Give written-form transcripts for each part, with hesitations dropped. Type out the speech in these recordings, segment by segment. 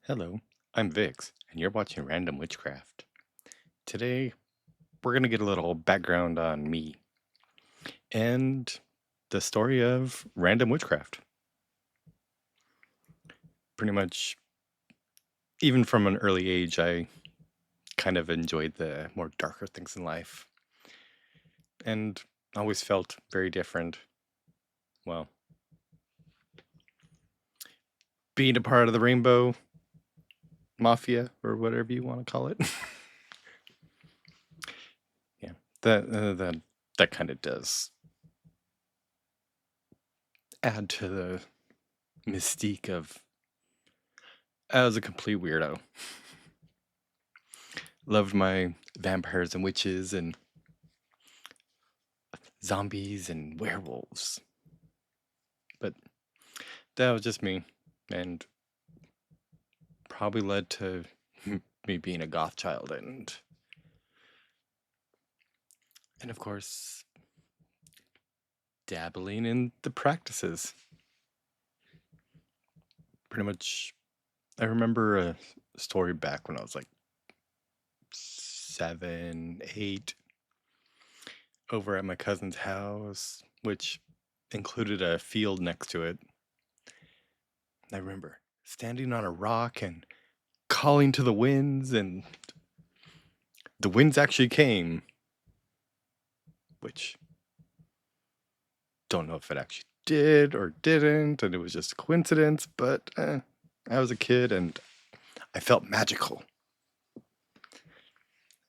Hello, I'm Vix, and you're watching Random Witchcraft. Today, we're going to get a little background on me and the story of Random Witchcraft. Pretty much, even from an early age, I kind of enjoyed the more darker things in life and always felt very different. Well, being a part of the Rainbow Mafia, or whatever you want to call it. Yeah, that kind of does add to the mystique of I was a complete weirdo. Loved my vampires and witches and zombies and werewolves. But that was just me, and probably led to me being a goth child and of course dabbling in the practices. Pretty much I remember a story back when I was like 7, 8, over at my cousin's house, which included a field next to it. I remember standing on a rock and calling to the winds, and the winds actually came, which don't know if it actually did or didn't, and it was just a coincidence, but I was a kid and I felt magical.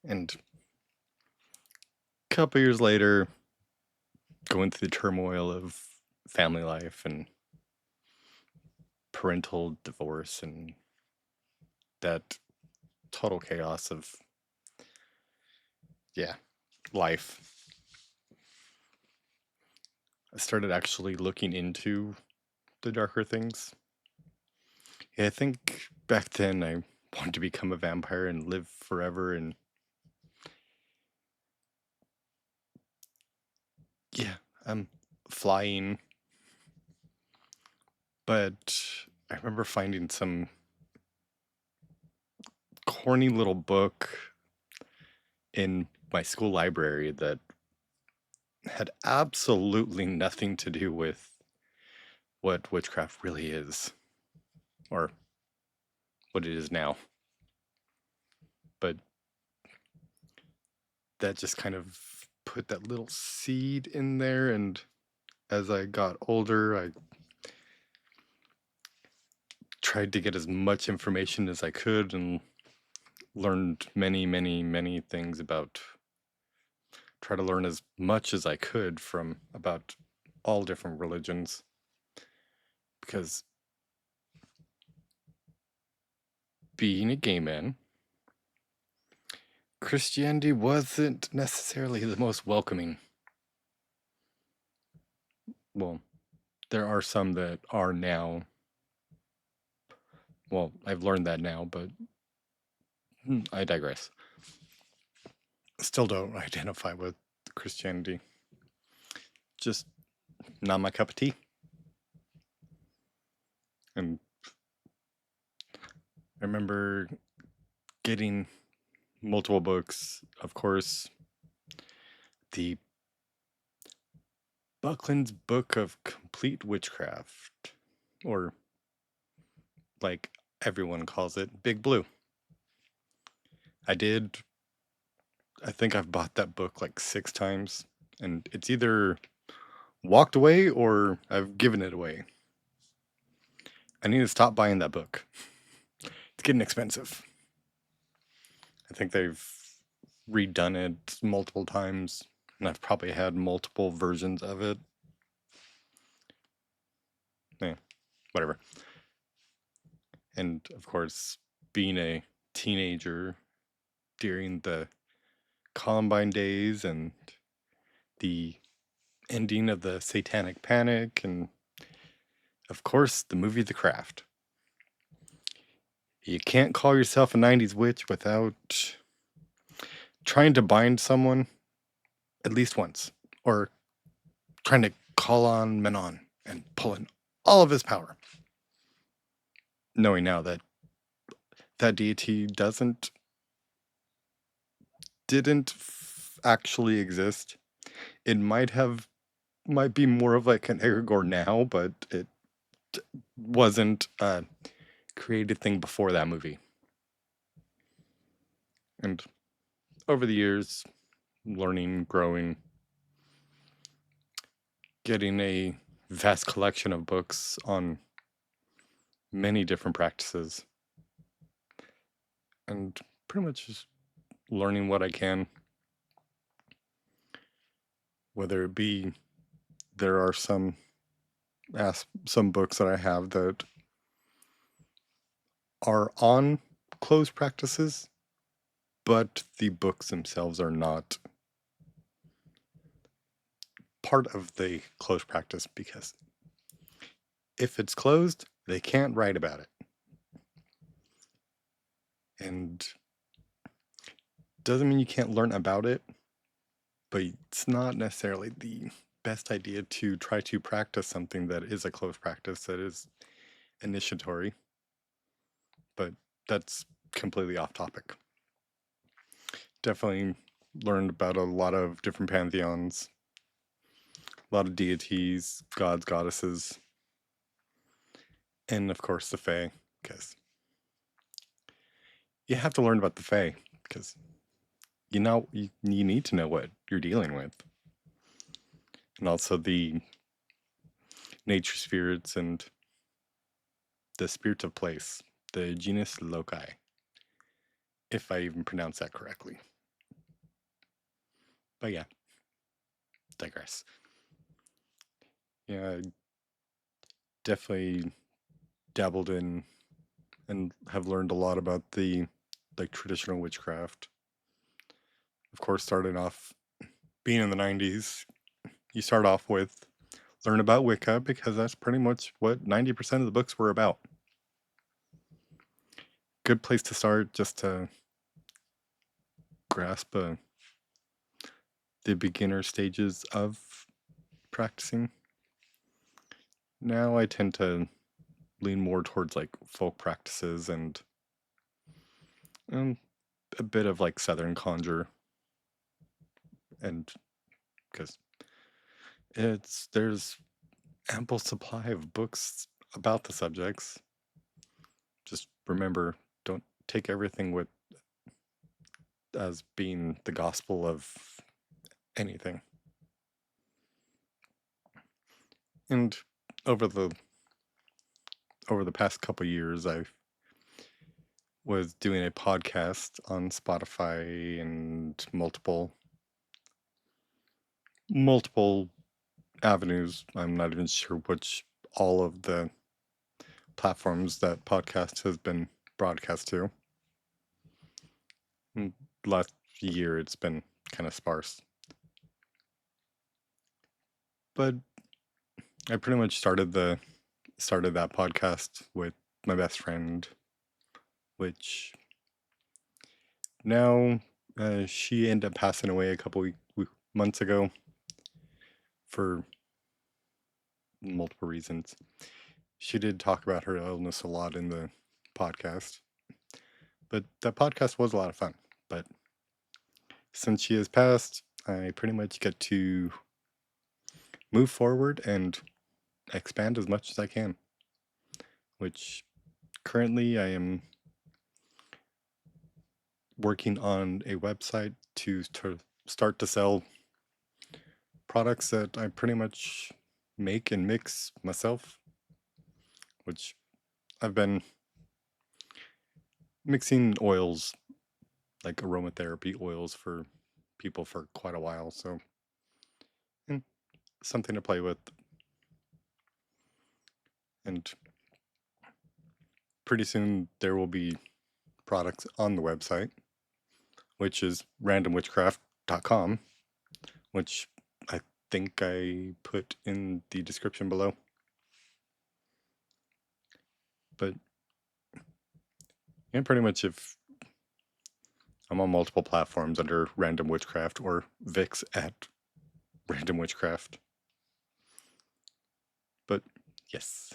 And a couple years later, going through the turmoil of family life and parental divorce and that total chaos of, yeah, life, I started actually looking into the darker things. Yeah, I think back then I wanted to become a vampire and live forever, and yeah, I'm flying. But I remember finding some corny little book in my school library that had absolutely nothing to do with what witchcraft really is, or what it is now. But that just kind of put that little seed in there, and as I got older, I tried to get as much information as I could and learned many, many, many things about, try to learn as much as I could from about all different religions, because being a gay man, Christianity wasn't necessarily the most welcoming. Well, there are some that are now. Well, I've learned that now, but I digress. Still don't identify with Christianity. Just not my cup of tea. And I remember getting multiple books. Of course, the Buckland's Book of Complete Witchcraft, or like everyone calls it, Big Blue. I think I've bought that book like 6 times, and it's either walked away or I've given it away. I need to stop buying that book. It's getting expensive. I think they've redone it multiple times, and I've probably had multiple versions of it. Yeah, whatever. And of course, being a teenager during the Columbine days and the ending of the Satanic Panic, and of course, the movie The Craft. You can't call yourself a 90s witch without trying to bind someone at least once, or trying to call on Manon and pull in all of his power. Knowing now that that deity didn't actually exist. It might be more of like an egregore now, but it wasn't a created thing before that movie. And over the years, learning, growing, getting a vast collection of books on many different practices, and pretty much just learning what I can, whether it be there are some books that I have that are on closed practices, but the books themselves are not part of the closed practice, because if it's closed, they can't write about it. And doesn't mean you can't learn about it, but it's not necessarily the best idea to try to practice something that is a closed practice, that is initiatory. But that's completely off topic. Definitely learned about a lot of different pantheons, a lot of deities, gods, goddesses, and of course the Fae, because you have to learn about the Fae, because you need to know what you're dealing with. And also the nature spirits and the spirits of place, the genus loci, if I even pronounce that correctly. But yeah, digress. Yeah, I definitely dabbled in and have learned a lot about the traditional witchcraft. Of course, starting off being in the 90s, you start off with learn about Wicca, because that's pretty much what 90% of the books were about. Good place to start, just to grasp the beginner stages of practicing. Now I tend to lean more towards like folk practices and a bit of like Southern conjure, and because there's ample supply of books about the subjects. Just remember, don't take everything with as being the gospel of anything. And over the past couple years, I was doing a podcast on Spotify and multiple avenues. I'm not even sure which all of the platforms that podcast has been broadcast to. And last year, it's been kind of sparse. But I pretty much started that podcast with my best friend, which now she ended up passing away a couple months ago for multiple reasons. She did talk about her illness a lot in the podcast, but that podcast was a lot of fun. But since she has passed, I pretty much get to move forward and expand as much as I can, which currently I am working on a website to start to sell products that I pretty much make and mix myself, which I've been mixing oils, like aromatherapy oils, for people for quite a while, so something to play with. And pretty soon there will be products on the website, which is randomwitchcraft.com, which I think I put in the description below. But pretty much, if I'm on multiple platforms under Random Witchcraft, or Vix at Random Witchcraft. But yes.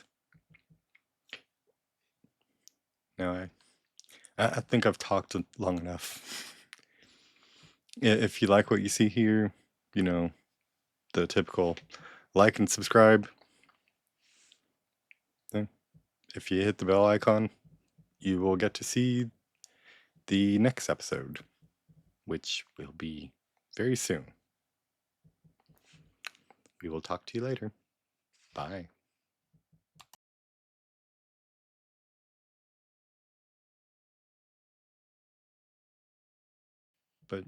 Now I think I've talked long enough. If you like what you see here, you know, the typical like and subscribe. Then if you hit the bell icon, you will get to see the next episode, which will be very soon. We will talk to you later. Bye. But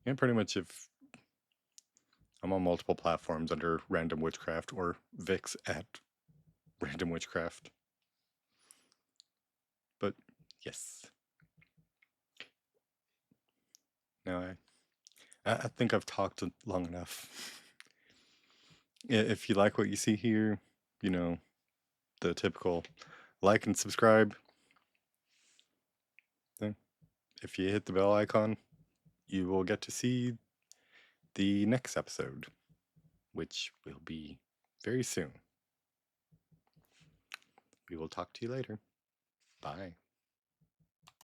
yeah, pretty much if I'm on multiple platforms under Random Witchcraft or Vix at Random Witchcraft. But yes. Now I think I've talked long enough. If you like what you see here, you know, the typical like and subscribe. Then if you hit the bell icon, you will get to see the next episode, which will be very soon. We will talk to you later. Bye.